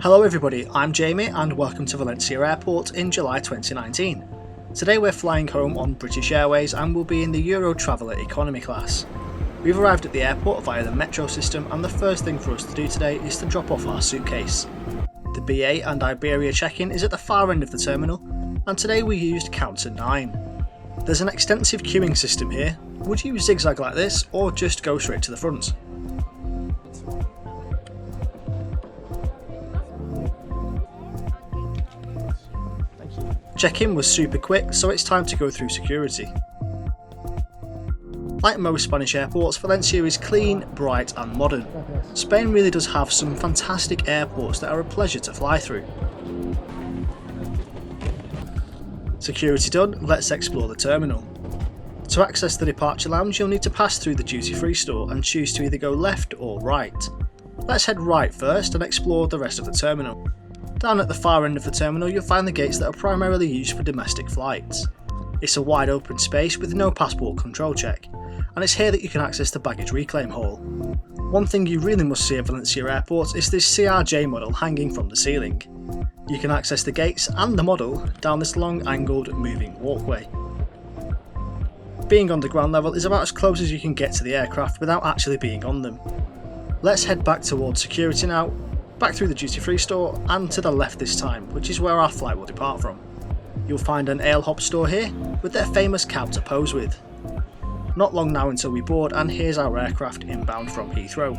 Hello everybody, I'm Jamie and welcome to Valencia Airport in July 2019. Today we're flying home on British Airways and we'll be in the Euro Traveller economy class. We've arrived at the airport via the metro system and the first thing for us to do today is to drop off our suitcase. The BA and Iberia check-in is at the far end of the terminal and today we used counter 9. There's an extensive queuing system here. Would you zigzag like this or just go straight to the front? Check-in was super quick, so it's time to go through security. Like most Spanish airports, Valencia is clean, bright and modern. Spain really does have some fantastic airports that are a pleasure to fly through. Security done, let's explore the terminal. To access the departure lounge you'll need to pass through the duty-free store and choose to either go left or right. Let's head right first and explore the rest of the terminal. Down at the far end of the terminal you'll find the gates that are primarily used for domestic flights. It's a wide open space with no passport control check, and it's here that you can access the baggage reclaim hall. One thing you really must see at Valencia Airport is this CRJ model hanging from the ceiling. You can access the gates and the model down this long angled moving walkway. Being on the ground level is about as close as you can get to the aircraft without actually being on them. Let's head back towards security now. Back through the duty-free store and to the left this time, which is where our flight will depart from. You'll find an ale hop store here with their famous cow to pose with. Not long now until we board and here's our aircraft inbound from Heathrow.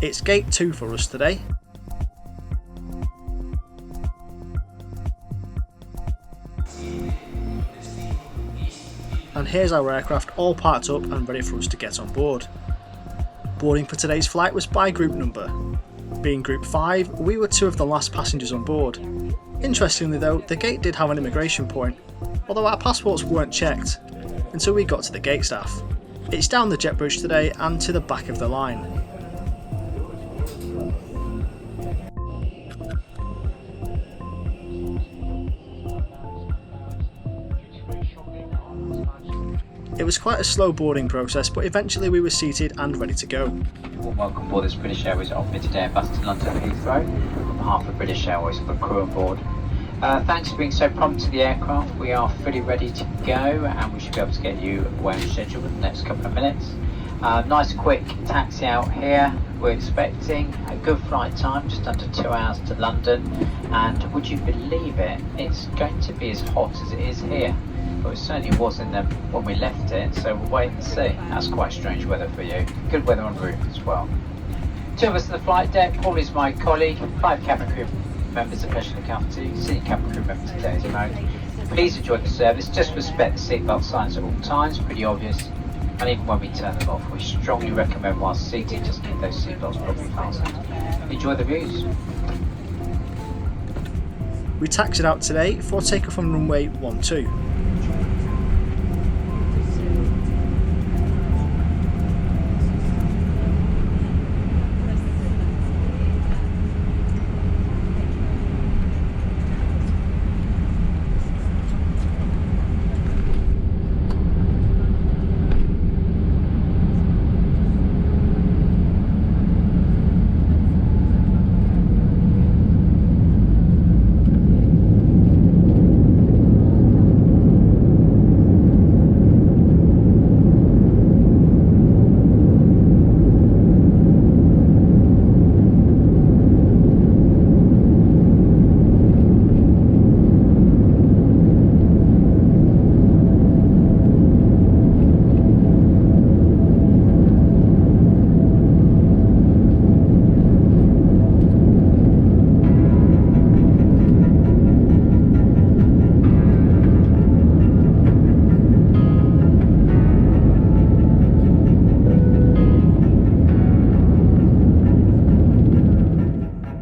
It's gate 2 for us today. And here's our aircraft all parked up and ready for us to get on board. Boarding for today's flight was by group number. Being group 5, we were 2 of the last passengers on board. Interestingly though, the gate did have an immigration point, although our passports weren't checked until we got to the gate staff. It's down the jet bridge today and to the back of the line. It was quite a slow boarding process, but eventually we were seated and ready to go. Welcome aboard this British Airways operated Airbus to London Heathrow on behalf of British Airways and the crew on board. Thanks for being so prompt to the aircraft. We are fully ready to go and we should be able to get you where you're scheduled in the next couple of minutes. Nice quick taxi out here. We're expecting a good flight time, just under 2 hours to London, and would you believe it, it's going to be as hot as it is here. But it certainly wasn't when we left it, so we'll wait and see. That's quite strange weather for you. Good weather en route as well. 2 of us at the flight deck. Paul is my colleague. 5 cabin crew members, a pleasure to look after you. Senior cabin crew member today is mode. Please enjoy the service. Just respect the seatbelt signs at all times, pretty obvious. And even when we turn them off, we strongly recommend whilst seated, just keep those seatbelts properly fastened. Enjoy the views. We taxied out today for takeoff on runway 12.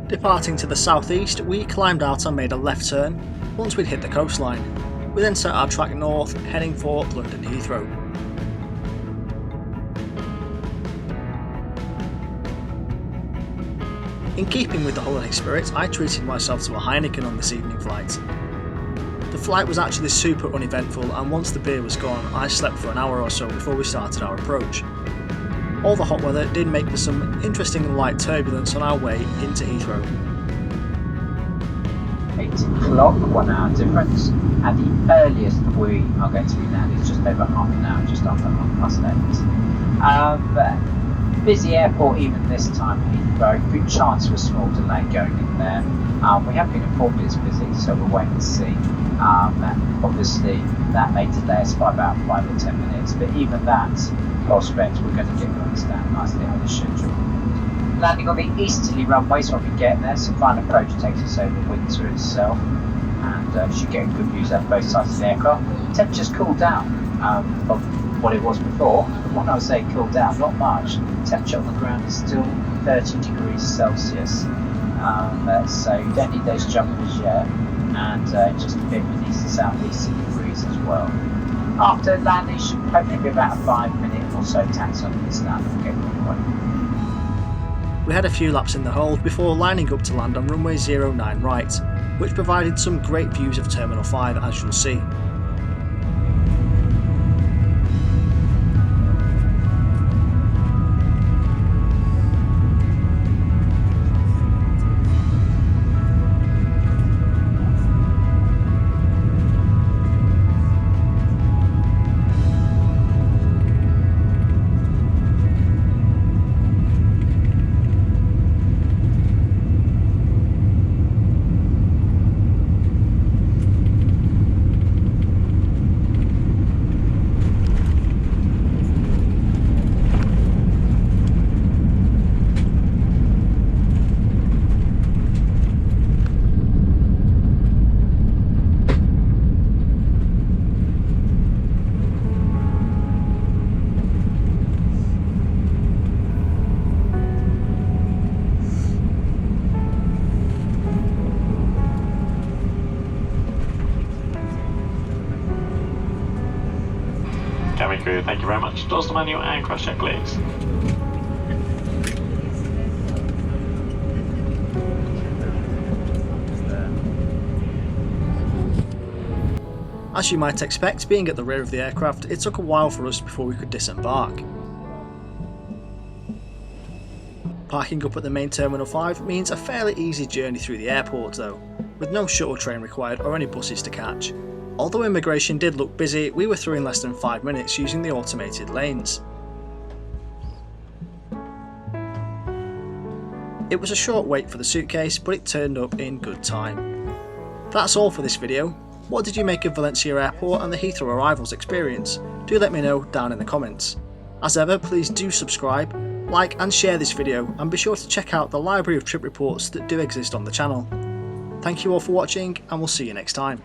Departing to the southeast, we climbed out and made a left turn once we'd hit the coastline. We then set our track north, heading for London Heathrow. In keeping with the holiday spirit, I treated myself to a Heineken on this evening flight. The flight was actually super uneventful, and once the beer was gone, I slept for an hour or so before we started our approach. All the hot weather did make for some interesting and light turbulence on our way into Heathrow. 8 o'clock, 1 hour difference, and the earliest we are going to be landing is just over half an hour, just after 8:30. Busy airport even this time at Heathrow, good chance for a small delay going in there. We have been informed it's busy, so we'll wait and see. Obviously that may delay us by about 5 or 10 minutes, but even that prospect we're going to get to understand nicely on the schedule. Landing on the easterly runway, so when we get there, so final approach takes us over Windsor itself, and should get good views out both sides of the aircraft. Temperature's cooled down from what it was before. When I was saying cooled down, not much. Temperature on the ground is still 30 degrees Celsius, so you don't need those jumpers yet, and just a bit beneath the southeasterly breeze as well. After landing, should hopefully be about a 5-minute or so taxi on this land and get runway. We had a few laps in the hold before lining up to land on runway 09 right, which provided some great views of Terminal 5 as you'll see. Cabin crew, thank you very much. Doors to manual and crash check, please. As you might expect, being at the rear of the aircraft, it took a while for us before we could disembark. Parking up at the main Terminal 5 means a fairly easy journey through the airport though, with no shuttle train required or any buses to catch. Although immigration did look busy, we were through in less than 5 minutes using the automated lanes. It was a short wait for the suitcase, but it turned up in good time. That's all for this video. What did you make of Valencia Airport and the Heathrow arrivals experience? Do let me know down in the comments. As ever, please do subscribe, like and share this video, and be sure to check out the library of trip reports that do exist on the channel. Thank you all for watching, and we'll see you next time.